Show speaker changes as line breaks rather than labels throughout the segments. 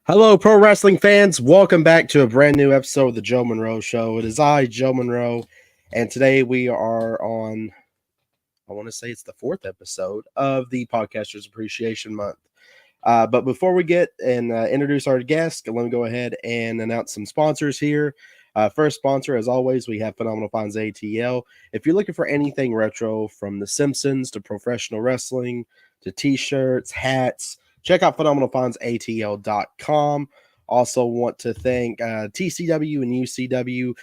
Hello, pro wrestling fans. Welcome back to a brand new episode of the Joe Monroe Show. It is I, Joe Monroe, and today we are on, I want to say it's the fourth episode of the Podcasters Appreciation Month. But before we get and introduce our guest, let me go ahead and announce some sponsors here. First sponsor, as always, we have Phenomenal Finds ATL. If you're looking for anything retro, from The Simpsons to professional wrestling to t-shirts, hats, check out phenomenalfindsatl.com. Also want to thank TCW and UCW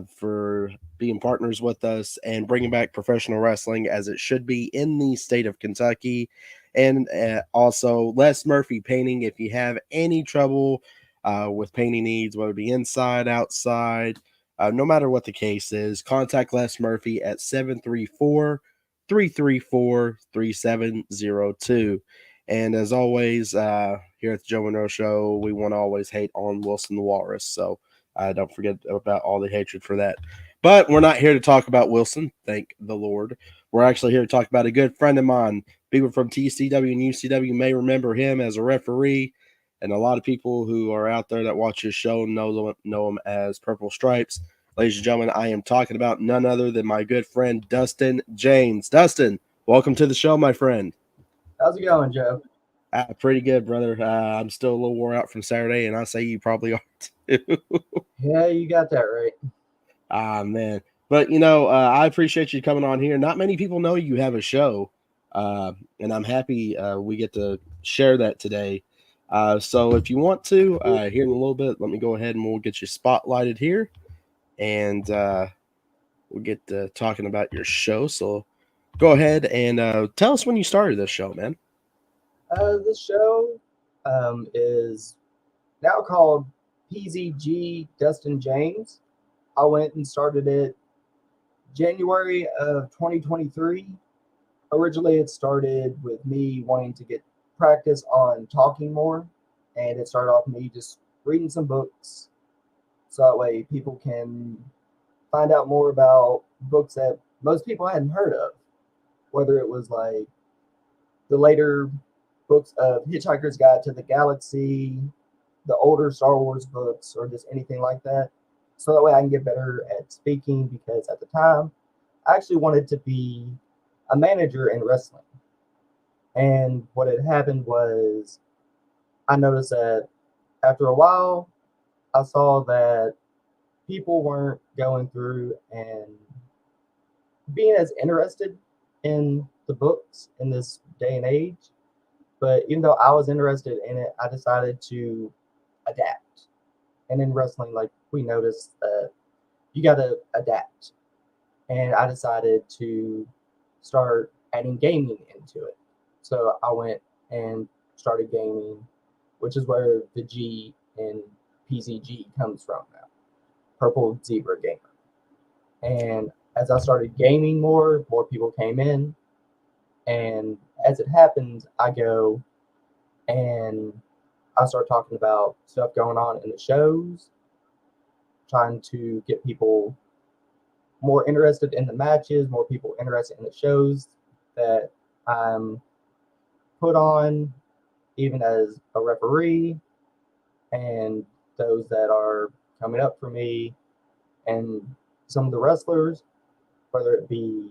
for being partners with us and bringing back professional wrestling as it should be in the state of Kentucky. And also Les Murphy Painting. If you have any trouble with painting needs, whether it be inside, outside, no matter what the case is, contact Les Murphy at 734-334-3702. And as always, here at the Joe Monroe Show, we want to always hate on Wilson the Walrus. So don't forget about all the hatred for that. But we're not here to talk about Wilson, thank the Lord. We're actually here to talk about a good friend of mine. People from TCW and UCW may remember him as a referee, and a lot of people who are out there that watch his show know him as Purple Stripes. Ladies and gentlemen, I am talking about none other than my good friend Dustin James. Dustin, welcome to the show, my friend.
How's it going, Joe?
Pretty good, brother. I'm still a little wore out from Saturday, and I say you probably are too.
Yeah, you got that right.
Man. But, I appreciate you coming on here. Not many people know you have a show, and I'm happy we get to share that today. So if you want to, here in a little bit, let me go ahead and we'll get you spotlighted here, and we'll get to talking about your show. So go ahead and tell us when you started this show, man.
This show is now called PZG Dustin James. I went and started it January of 2023. Originally, it started with me wanting to get practice on talking more, and it started off me just reading some books so that way people can find out more about books that most people hadn't heard of, whether it was like the later books of Hitchhiker's Guide to the Galaxy, the older Star Wars books, or just anything like that. So that way I can get better at speaking, because at the time I actually wanted to be a manager in wrestling. And what had happened was I noticed that after a while, I saw that people weren't going through and being as interested in the books in this day and age. But even though I was interested in it, I decided to adapt. And in wrestling, like, we noticed that you got to adapt. And I decided to start adding gaming into it. So I went and started gaming, which is where the G in PZG comes from now, Purple Zebra Gamer. And as I started gaming more people came in. And as it happens, I go and I start talking about stuff going on in the shows, trying to get people more interested in the matches, more people interested in the shows that I'm put on, even as a referee, and those that are coming up for me, and some of the wrestlers, whether it be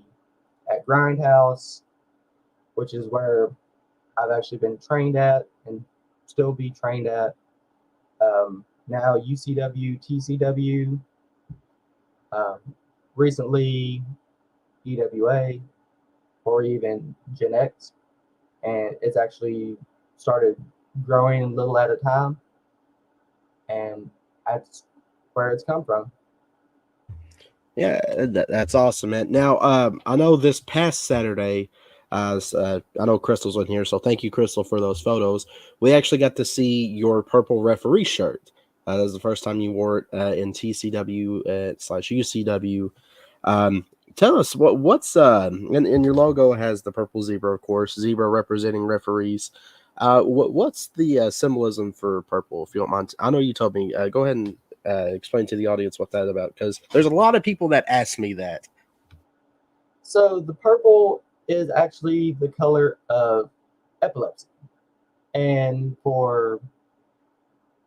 at Grindhouse, which is where I've actually been trained at and still be trained at. Now UCW, TCW, recently EWA, or even Gen X, and it's actually started growing a little at a time, and that's where it's come from.
Yeah, that's awesome, man. Now, I know this past Saturday, I know Crystal's in here, so thank you, Crystal, for those photos. We actually got to see your purple referee shirt. That was the first time you wore it in TCW slash UCW. Tell us what's and your logo has the purple zebra, of course, zebra representing referees. What's the symbolism for purple, if you don't mind? I know you told me. Go ahead and explain to the audience what that's about, because there's a lot of people that ask me that.
So the purple is actually the color of epilepsy. And for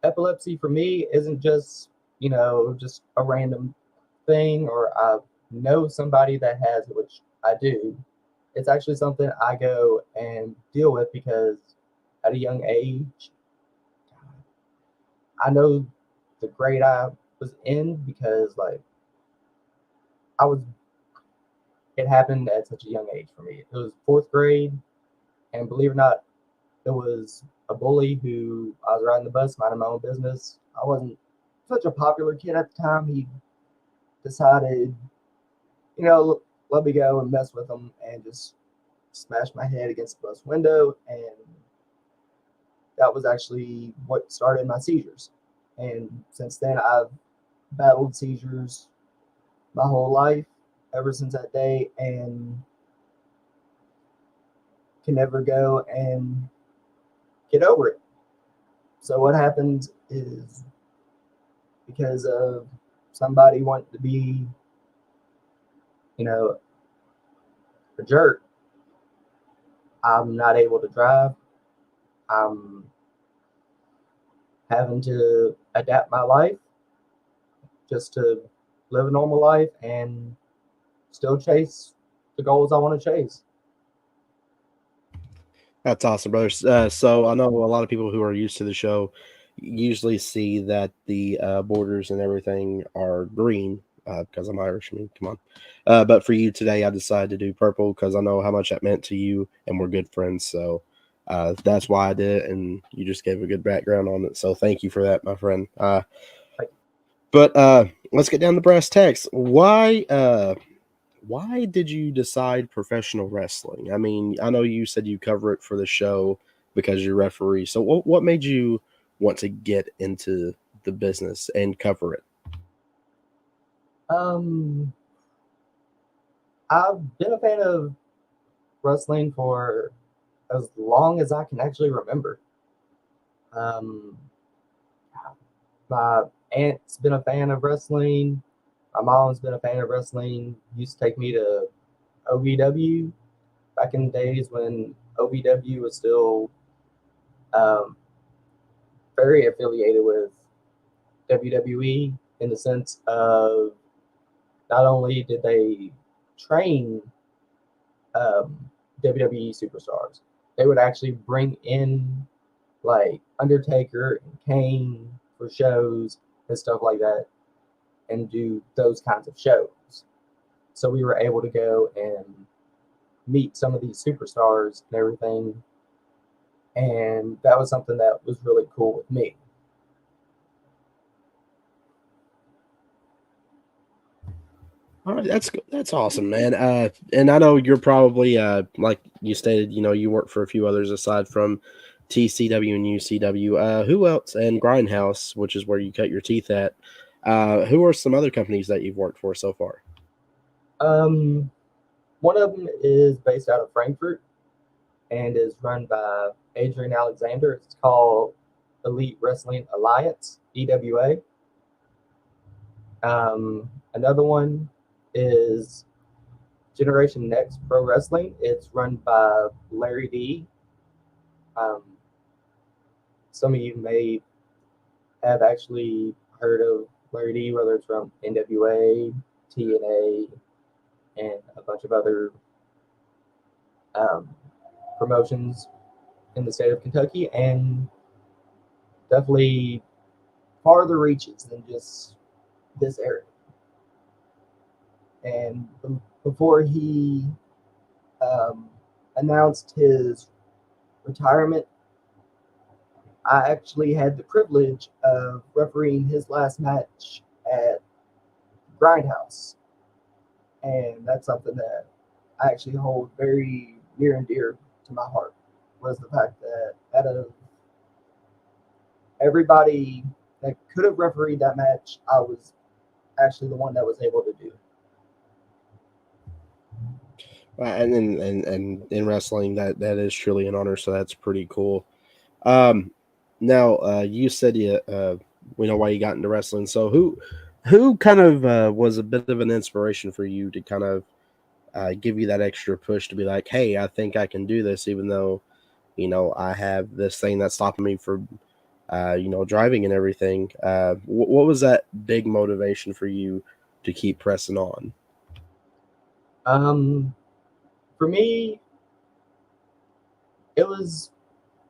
epilepsy for me isn't just, just a random thing, or I know somebody that has it, which I do. It's actually something I go and deal with because at a young age, I know the grade I was in because like I was it happened at such a young age for me. It was fourth grade, and believe it or not, it was a bully who I was riding the bus, minding my own business. I wasn't such a popular kid at the time. He decided, let me go and mess with him and just smash my head against the bus window. And that was actually what started my seizures. And since then, I've battled seizures my whole life ever since that day, and can never go and get over it. So what happened is because of somebody wanting to be, a jerk, I'm not able to drive. I'm having to adapt my life just to live a normal life and still chase the goals I want to chase.
That's awesome, brothers. So I know a lot of people who are used to the show usually see that the borders and everything are green because I'm Irish. I mean, come on. But for you today, I decided to do purple because I know how much that meant to you, and we're good friends. So that's why I did it, and you just gave a good background on it. So thank you for that, my friend. But let's get down to brass tacks. Why did you decide professional wrestling? I mean, I know you said you cover it for the show because you're referee. So what made you want to get into the business and cover it?
Um, I've been a fan of wrestling for as long as I can actually remember. Um, my aunt's been a fan of wrestling. My mom's been a fan of wrestling. Used to take me to OVW back in the days when OVW was still um, very affiliated with WWE in the sense of not only did they train um, WWE superstars, they would actually bring in like Undertaker and Kane for shows and stuff like that and do those kinds of shows. So we were able to go and meet some of these superstars and everything. And that was something that was really cool with me.
All right, that's awesome, man. And I know you're probably like you stated, you work for a few others aside from TCW and UCW. Who else? And Grindhouse, which is where you cut your teeth at. Who are some other companies that you've worked for so far?
Um, One of them is based out of Frankfurt and is run by Adrian Alexander. It's called Elite Wrestling Alliance, EWA. Another one is Generation Next Pro Wrestling. It's run by Larry D. Um, some of you may have actually heard of Larry D, whether it's from NWA, TNA, and a bunch of other um, promotions in the state of Kentucky, and definitely farther reaches than just this area. And before he um, announced his retirement, I actually had the privilege of refereeing his last match at Grindhouse. And that's something that I actually hold very near and dear to my heart, was the fact that out of everybody that could have refereed that match, I was actually the one that was able to do it.
And in wrestling, that is truly an honor. So that's pretty cool. Um, Now, you said we know why you got into wrestling. So who kind of was a bit of an inspiration for you to kind of give you that extra push to be like, hey, I think I can do this, even though I have this thing that's stopping me from driving and everything. What was that big motivation for you to keep pressing on?
For me, it was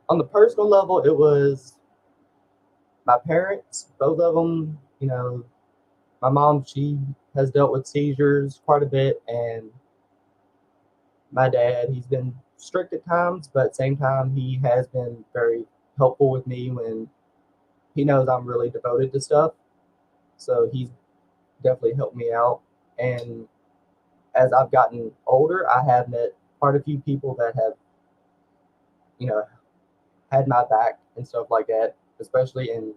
on the personal level. It was my parents, both of them. My mom, she has dealt with seizures quite a bit, and my dad, he's been strict at times, but at the same time, he has been very helpful with me when he knows I'm really devoted to stuff. So he's definitely helped me out. And as I've gotten older, I have met quite a few people that have, you know, had my back and stuff like that, especially in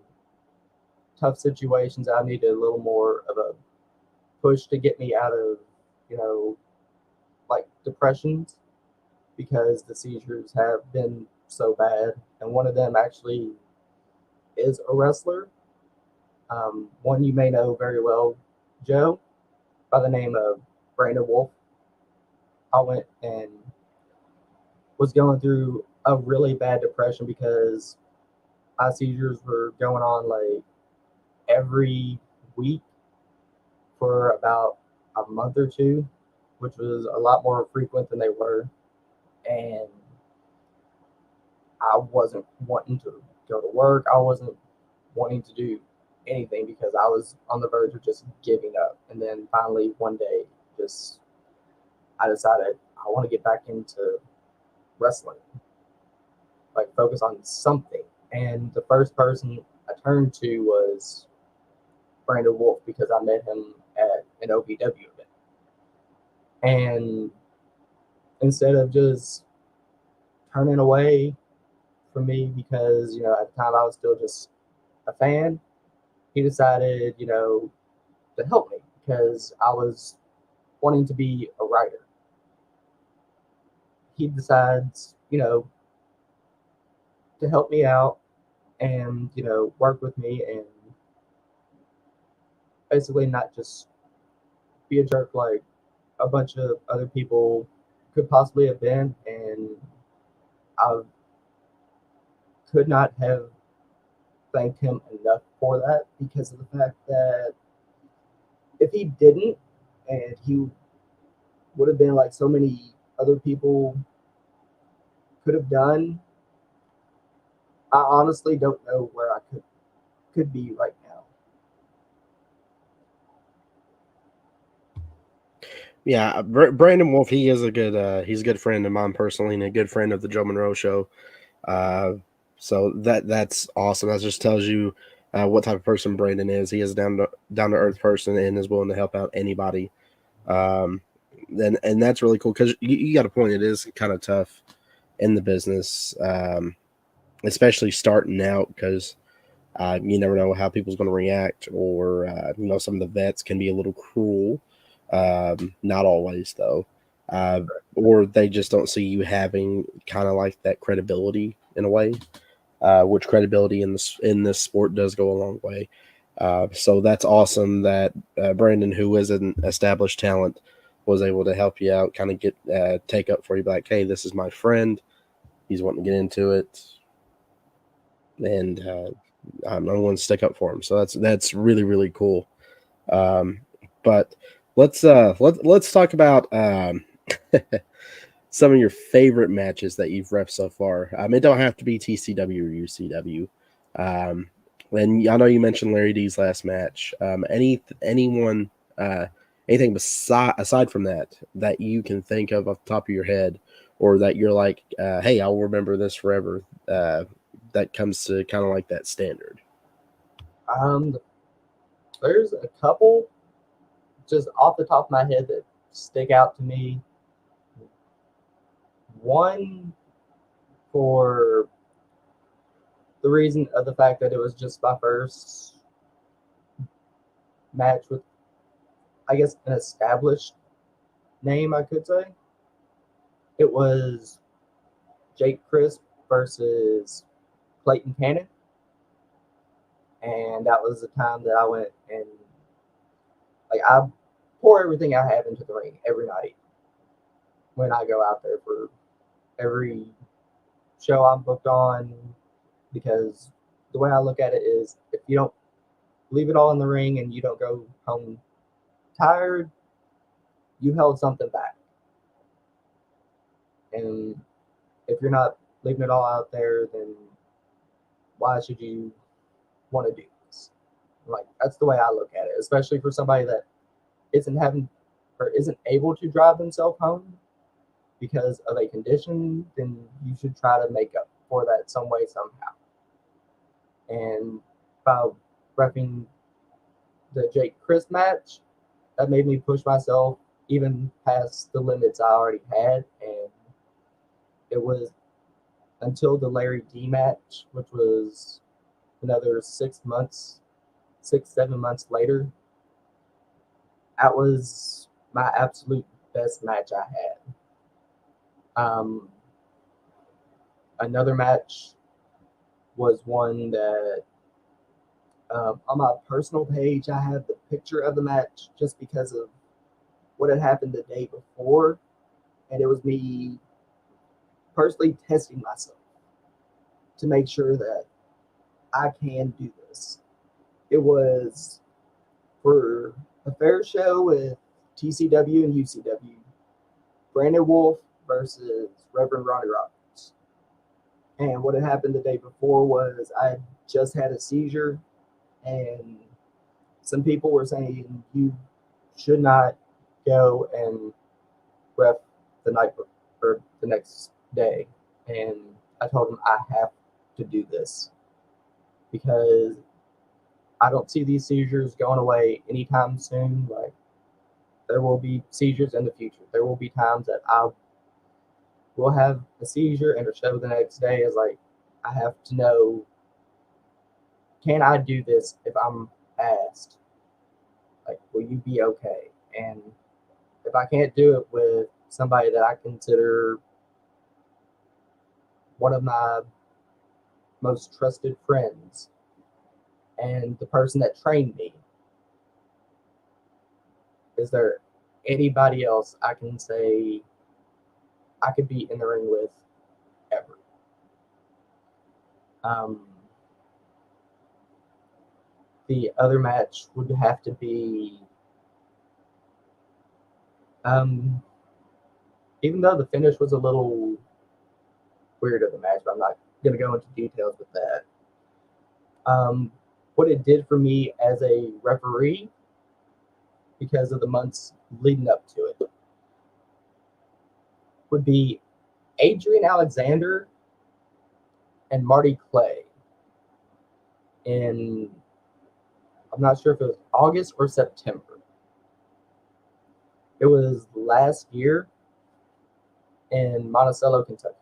tough situations. I needed a little more of a push to get me out of, you know, like depressions because the seizures have been so bad. And one of them actually is a wrestler. One you may know very well, Joe, by the name of Brandon Wolf. I went and was going through a really bad depression because my seizures were going on like every week for about a month or two, which was a lot more frequent than they were. And I wasn't wanting to go to work. I wasn't wanting to do anything because I was on the verge of just giving up. And then finally one day, just I decided I want to get back into wrestling, like focus on something. And the first person I turned to was Brandon Wolf because I met him at an OVW event. And instead of just turning away from me because, at the time I was still just a fan, he decided, to help me because I was wanting to be a writer. He decides, to help me out and, work with me and basically not just be a jerk like a bunch of other people could possibly have been. And I could not have thanked him enough for that because of the fact that if he didn't, and he would have been like so many other people could have done, I honestly don't know where I could be right now.
Yeah, Brandon Wolf, he is he's a good friend of mine personally, and a good friend of the Joe Monroe Show. So that's awesome. That just tells you what type of person Brandon is. He is a down to earth person and is willing to help out anybody. Um, and that's really cool because you got a point. It is kind of tough in the business, especially starting out because you never know how people's going to react, or some of the vets can be a little cruel. Not always though, or they just don't see you having kind of like that credibility in a way, which credibility in this sport does go a long way. So that's awesome that Brandon, who is an established talent, was able to help you out, kind of get take up for you, like, hey, this is my friend. He's wanting to get into it, and I'm going to stick up for him. So that's really really cool. Um, but let's talk about some of your favorite matches that you've ref so far. It don't have to be TCW or UCW. And I know you mentioned Larry D's last match. Anyone, anything aside from that you can think of off the top of your head, or that you're like, hey, I'll remember this forever. That comes to kind of like that standard.
Um, there's a couple just off the top of my head that stick out to me. One, for the reason of the fact that it was just my first match with, I guess, an established name, I could say. It was Jake Crisp versus Clayton Cannon. And that was the time that I went and, like, I pour everything I have into the ring every night when I go out there for every show I'm booked on, because the way I look at it is, if you don't leave it all in the ring and you don't go home tired, you held something back. And if you're not leaving it all out there, then why should you want to do this? Like, that's the way I look at it, especially for somebody that isn't having or isn't able to drive themselves home because of a condition. Then you should try to make up for that some way, somehow. And by repping the Jake Chris match, that made me push myself even past the limits I already had. And it was until the Larry D match, which was another 7 months later. That was my absolute best match I had. Another match was one that on my personal page, I have the picture of the match just because of what had happened the day before. And it was me personally testing myself to make sure that I can do this. It was for a fair show with TCW and UCW, Brandon Wolf versus Reverend Ronnie Roberts. And what had happened the day before was I just had a seizure, and some people were saying you should not go and ref the night or the next day. And I told them I have to do this because I don't see these seizures going away anytime soon. Like, there will be seizures in the future. There will be times that I will have a seizure and a show the next day. Is like, I have to know, can I do this if I'm asked? Like, will you be okay? And if I can't do it with somebody that I consider one of my most trusted friends and the person that trained me, is there anybody else I can say I could be in the ring with ever? The other match would have to be, even though the finish was a little weird of the match, but I'm not going to go into details with that. What it did for me as a referee, because of the months leading up to it, would be Adrian Alexander and Marty Clay in, I'm not sure if it was August or September. It was last year in Monticello, Kentucky.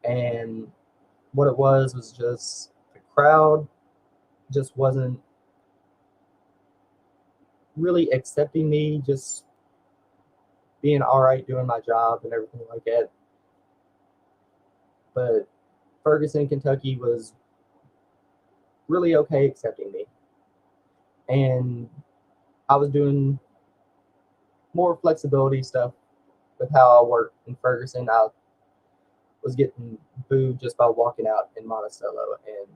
And what it was just the crowd just wasn't really accepting me, just being all right, doing my job and everything like that. But Ferguson, Kentucky was really okay accepting me. And I was doing more flexibility stuff with how I work in Ferguson. I was getting booed just by walking out in Monticello. And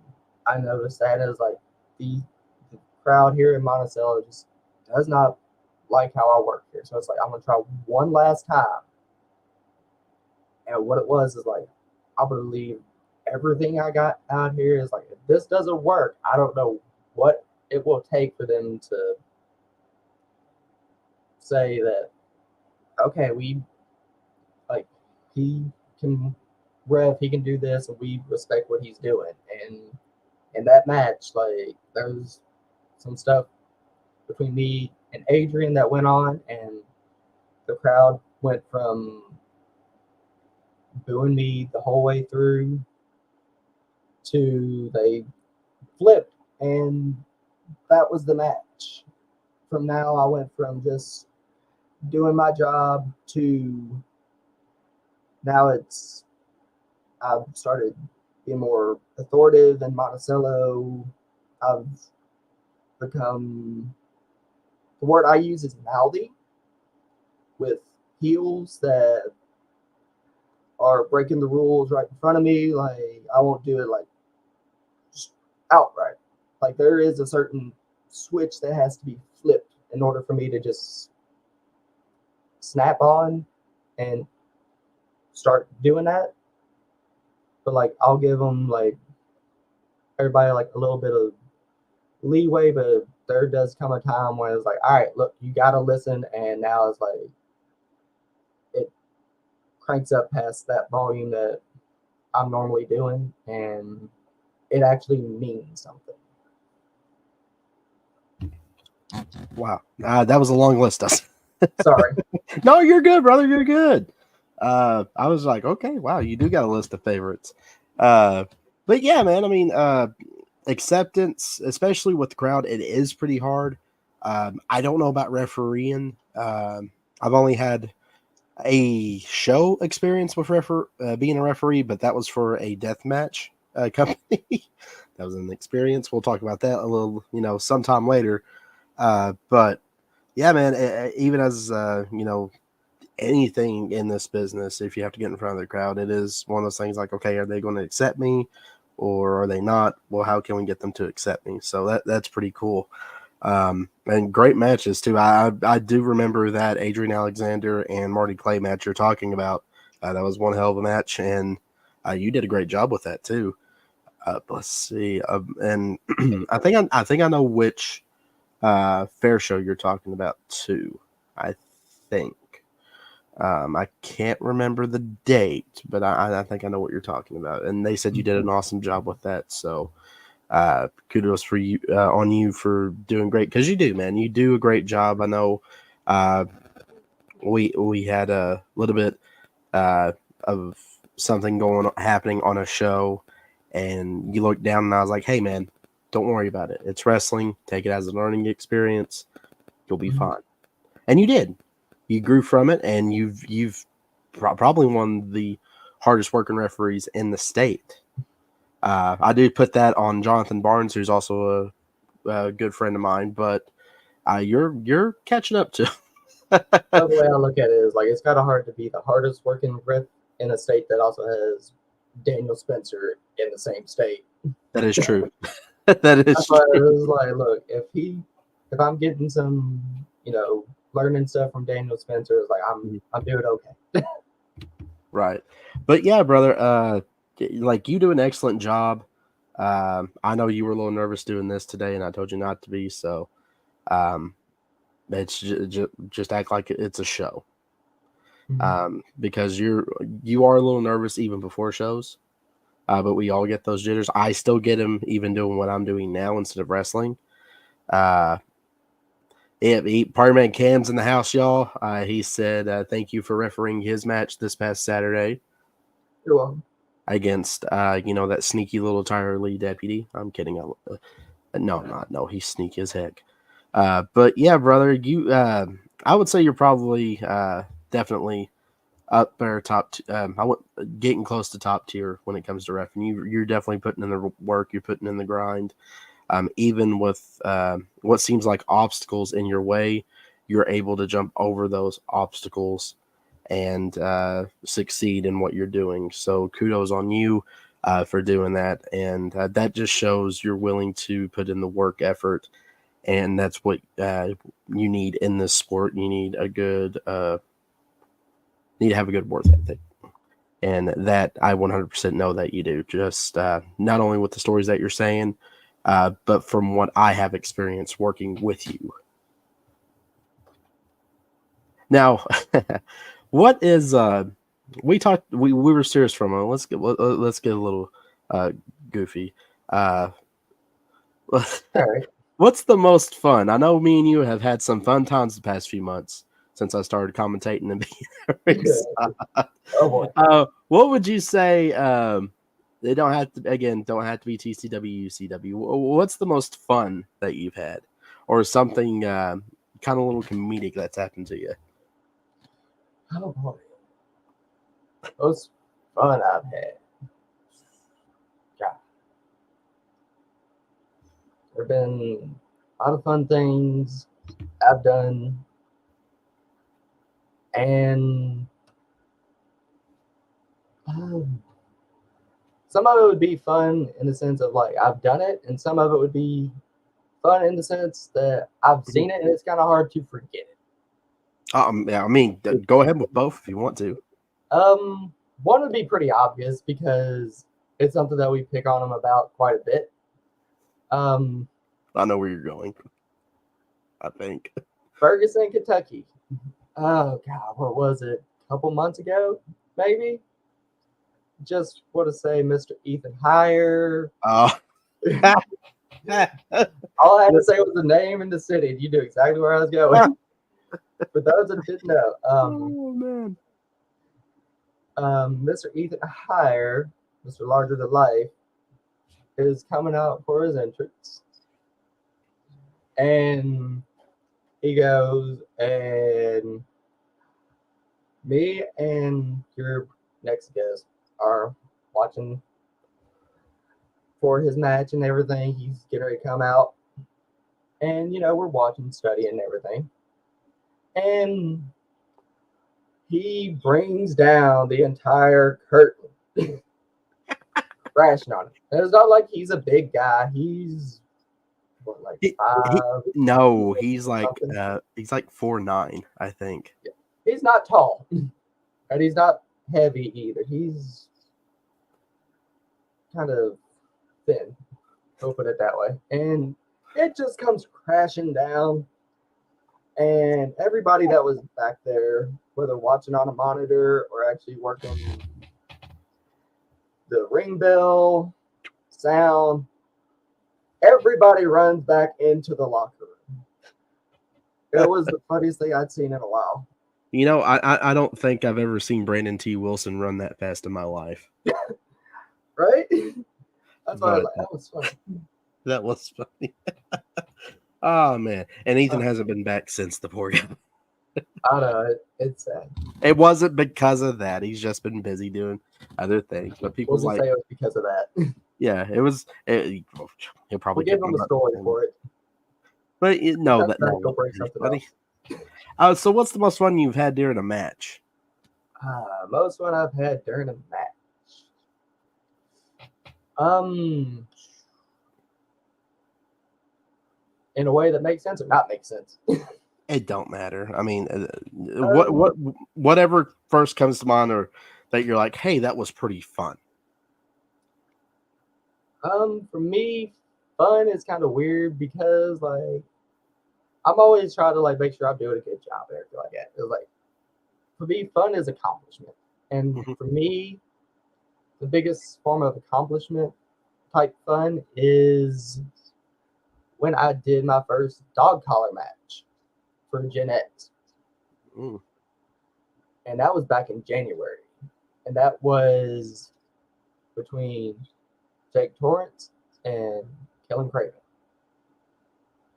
I noticed that. It was like, the crowd here in Monticello just does not like how I work here. So it's like, I'm going to try one last time. And what it was is like, I believe everything I got out here is like, if this doesn't work, I don't know what it will take for them to say that, okay, he can ref, he can do this, and we respect what he's doing. And in that match, like, there's some stuff between me and Adrian that went on, and the crowd went from booing me the whole way through to they flipped, and that was the match. From now, I went from just doing my job to now I've started being more authoritative in Monticello. I've become, the word I use is mouthy with heels that are breaking the rules right in front of me. Like, I won't do it like outright. Like there is a certain switch that has to be flipped in order for me to just snap on and start doing that. But like I'll give them like everybody like a little bit of leeway, but there does come a time when it's like, all right, look, you gotta listen, and now it's like it cranks up past that volume that I'm normally doing, and it actually means something.
Wow, that was a long list.
Sorry.
No, you're good, brother. You're good. I was like, okay, wow, you do got a list of favorites. But yeah, man, I mean, acceptance, especially with the crowd, it is pretty hard. I don't know about refereeing. I've only had a show experience with being a referee, but that was for a death match company. That was an experience. We'll talk about that a little, sometime later. But yeah, man, even as anything in this business, if you have to get in front of the crowd, it is one of those things like, okay, are they going to accept me or are they not? Well, how can we get them to accept me? So that's pretty cool. And great matches too. I do remember that Adrian Alexander and Marty Clay match you're talking about. That was one hell of a match, and you did a great job with that too. Let's see, and I think I know which fair show you're talking about too. I think. I can't remember the date, but I think I know what you're talking about. And they said you did an awesome job with that. So kudos for you on you for doing great, because you do, man. You do a great job. I know we had a little bit of something happening on a show, and you looked down, and I was like, hey, man, don't worry about it. It's wrestling. Take it as a learning experience. You'll be fine. And you did. You grew from it, and you've probably one of the hardest working referees in the state. I do put that on Jonathan Barnes, who's also a good friend of mine, but you're catching up to.
The way I look at it is like it's kind of hard to be the hardest working ref in a state that also has Daniel Spencer in the same state.
That is true. That is true.
It's like, look, if I'm getting some, learning stuff from Daniel Spencer, it's like I'm doing okay.
Right. But yeah, brother, like you do an excellent job. I know you were a little nervous doing this today, and I told you not to be. So, it's just act like it's a show. Because you are a little nervous even before shows. But we all get those jitters. I still get them even doing what I'm doing now instead of wrestling. Party Man Cam's in the house, y'all. He said thank you for refereeing his match this past Saturday.
You're welcome.
Against that sneaky little Tyler Lee deputy. I'm kidding. No, I'm not. No, he's sneaky as heck. But yeah, brother, you I would say you're probably definitely up there getting close to top tier when it comes to ref. And you're definitely putting in the work, you're putting in the grind. Even with what seems like obstacles in your way, you're able to jump over those obstacles and succeed in what you're doing. So kudos on you for doing that. And that just shows you're willing to put in the work effort. And that's what you need in this sport. You need need to have a good work ethic. And that I 100% know that you do. Just not only with the stories that you're saying, but from what I have experienced working with you. Now, what is we were serious for a moment. Let's get a little goofy.
All right.
What's the most fun? I know me and you have had some fun times the past few months since I started commentating and being
Oh boy.
what would you say? They don't have to be TCW, UCW. What's the most fun that you've had, or something kind of a little comedic that's happened to you?
Oh boy. Most fun I've had. Yeah. There have been a lot of fun things I've done, and some of it would be fun in the sense of like I've done it, and some of it would be fun in the sense that I've seen it and it's kind of hard to forget it.
Yeah, I mean, go ahead with both if you want to.
One would be pretty obvious because it's something that we pick on him about quite a bit.
I know where you're going. I think
Ferguson, Kentucky. Oh God, what was it? A couple months ago, maybe. Just want to say, Mr. Ethan Heyer.
Oh.
All I had to say was the name and the city. You knew exactly where I was going. For those that didn't know,
Oh man.
Mr. Ethan Heyer, Mr. Larger Than Life, is coming out for his entrance. And he goes, and me and your next guest are watching for his match and everything. He's getting ready to come out. And, you know, we're watching, studying, and everything. And he brings down the entire curtain, crashing on it. And it's not like he's a big guy. He's what, like 5?
No, he's like 4'9", I think.
Yeah. He's not tall, and he's not heavy either. He's kind of thin. We'll put it that way. And it just comes crashing down. And everybody that was back there, whether watching on a monitor or actually working the ring bell, sound, everybody runs back into the locker room. It was the funniest thing I'd seen in a while.
You know, I don't think I've ever seen Brandon T. Wilson run that fast in my life.
Right? That's why I was like, that was funny.
That was funny. Oh man. And Ethan hasn't been back since, the poor guy.
I know, it's sad.
It wasn't because of that. He's just been busy doing other things. But people
say it was because of that.
Yeah, it was. He'll probably
give him a story for it.
But no,
go break something else.
So what's the most fun you've had during a match?
Most fun I've had during a match. In a way that makes sense or not make sense.
It don't matter. I mean, whatever first comes to mind, or that you're like, hey, that was pretty fun.
For me, fun is kind of weird because like I'm always trying to like make sure I'm doing a good job and everything like that. It's like for me, fun is accomplishment, and for me, the biggest form of accomplishment type fun is when I did my first dog collar match for Gen X. And that was back in January. And that was between Jake Torrance and Kellen Craven.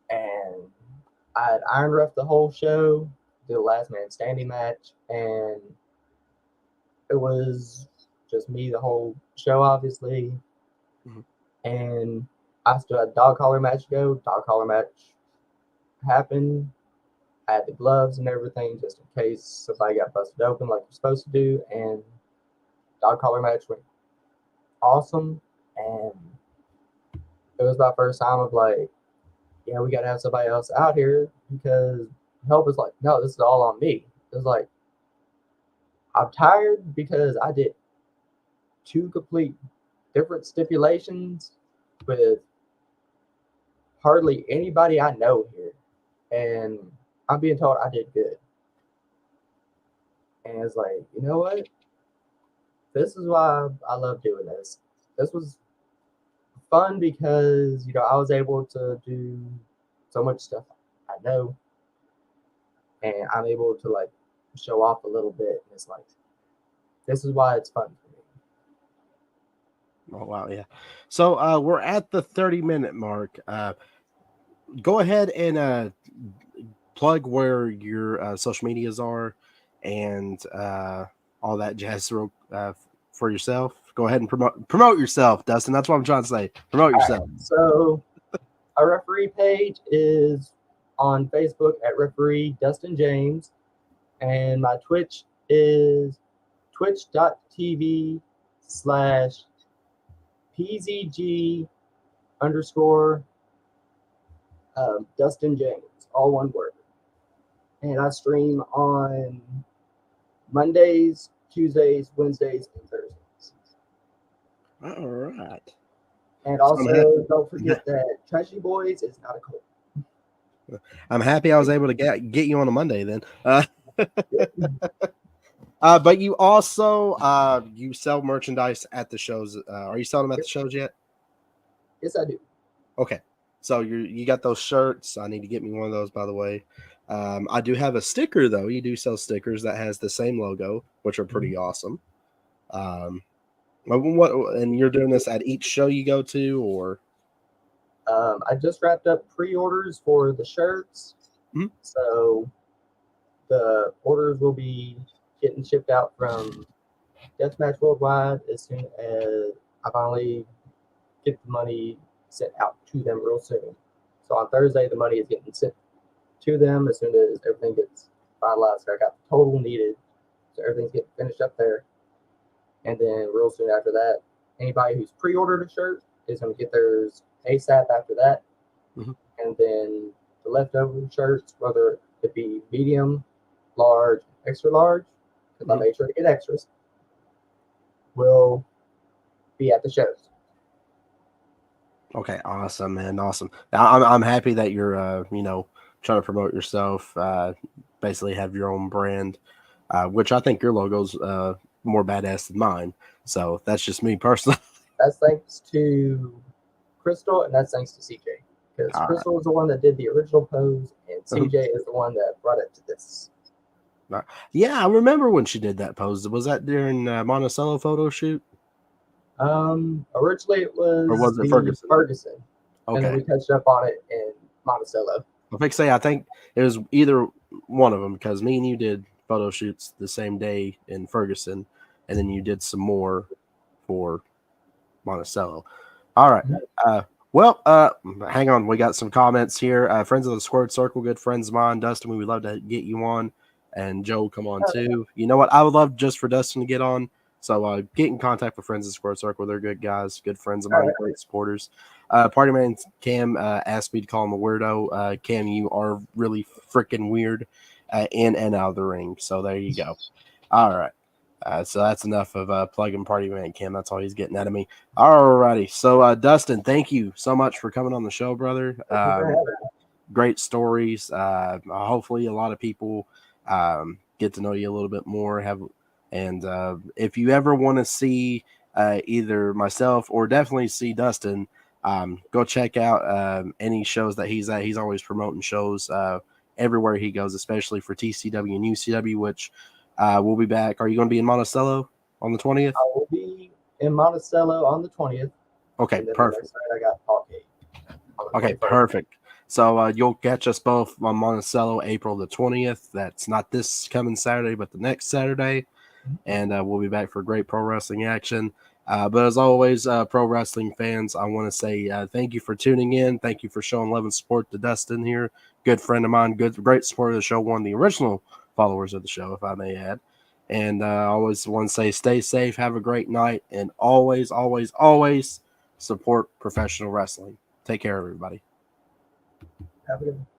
And I had Iron Ref the whole show, did a last man standing match, and it was just me the whole show, obviously. And I still had dog collar match to go. Dog collar match happened. I had the gloves and everything just in case somebody got busted open like you're supposed to do. And dog collar match went awesome. And it was my first time of like, yeah, we got to have somebody else out here because help is like, no, this is all on me. It's like, I'm tired because I did 2 complete different stipulations with hardly anybody I know here. And I'm being told I did good. And it's like, you know what? This is why I love doing this. This was fun because, you know, I was able to do so much stuff I know. And I'm able to like show off a little bit. And it's like, this is why it's fun for me.
Oh, wow. Yeah. So we're at the 30-minute mark. Go ahead and plug where your social medias are and all that jazz for yourself. Go ahead and promote yourself, Dustin. That's what I'm trying to say. Promote yourself.
Right. So our referee page is on Facebook at Referee Dustin James. And my Twitch is twitch.tv/. PZG _ Dustin James, all one word. And I stream on Mondays, Tuesdays, Wednesdays, and Thursdays.
All right.
And also, don't forget that Trashy Boys is not a cult.
I'm happy I was able to get you on a Monday then. But you also you sell merchandise at the shows. Are you selling them at the shows yet?
Yes, I do.
Okay, so you got those shirts. I need to get me one of those, by the way. I do have a sticker though. You do sell stickers that has the same logo, which are pretty awesome. What and you're doing this at each show you go to, or?
I just wrapped up pre-orders for the shirts, so the orders will be getting shipped out from Deathmatch Worldwide as soon as I finally get the money sent out to them real soon. So on Thursday, the money is getting sent to them as soon as everything gets finalized. I got the total needed, so everything's getting finished up there. And then real soon after that, anybody who's pre-ordered a shirt is going to get theirs ASAP after that. And then the leftover shirts, whether it be medium, large, extra large, because I made sure to get extras, will be at the shows.
Okay, awesome, man, awesome. I'm happy that you're trying to promote yourself. Basically, have your own brand, which I think your logo's more badass than mine. So that's just me personally.
That's thanks to Crystal, and that's thanks to CJ. Because Crystal was the one that did the original pose, and CJ is the one that brought it to this.
Yeah, I remember when she did that pose. Was that during Monticello photo shoot?
Originally it was,
or was it Ferguson? Okay.
And then we touched up on it in Monticello.
I think it was either one of them, because me and you did photo shoots the same day in Ferguson, and then you did some more for Monticello. All right. Hang on. We got some comments here. Friends of the Squared Circle, good friends of mine. Dustin, we would love to get you on, and Joe, come on too. You know what? I would love just for Dustin to get on. So get in contact with Friends of the Squared Circle. They're good guys, good friends of mine, great supporters. Party Man Cam asked me to call him a weirdo. Cam, you are really freaking weird in and out of the ring. So there you go. All right. So that's enough of plugging Party Man Cam. That's all he's getting out of me. All righty. So Dustin, thank you so much for coming on the show, brother. Great stories. Hopefully a lot of people get to know you a little bit more. And if you ever want to see either myself or definitely see Dustin, go check out any shows that he's at. He's always promoting shows everywhere he goes, especially for TCW and UCW, which we'll be back. Are you going to be in Monticello on the 20th?
I will be in Monticello on the 20th.
Okay, perfect.
I got Parkgate.
Okay, perfect. So you'll catch us both on Monticello April the 20th. That's not this coming Saturday, but the next Saturday. And we'll be back for great pro wrestling action. But as always, pro wrestling fans, I want to say thank you for tuning in. Thank you for showing love and support to Dustin here. Good friend of mine, great supporter of the show, one of the original followers of the show, if I may add. And I always want to say stay safe, have a great night, and always, always, always support professional wrestling. Take care, everybody.
Have a good one.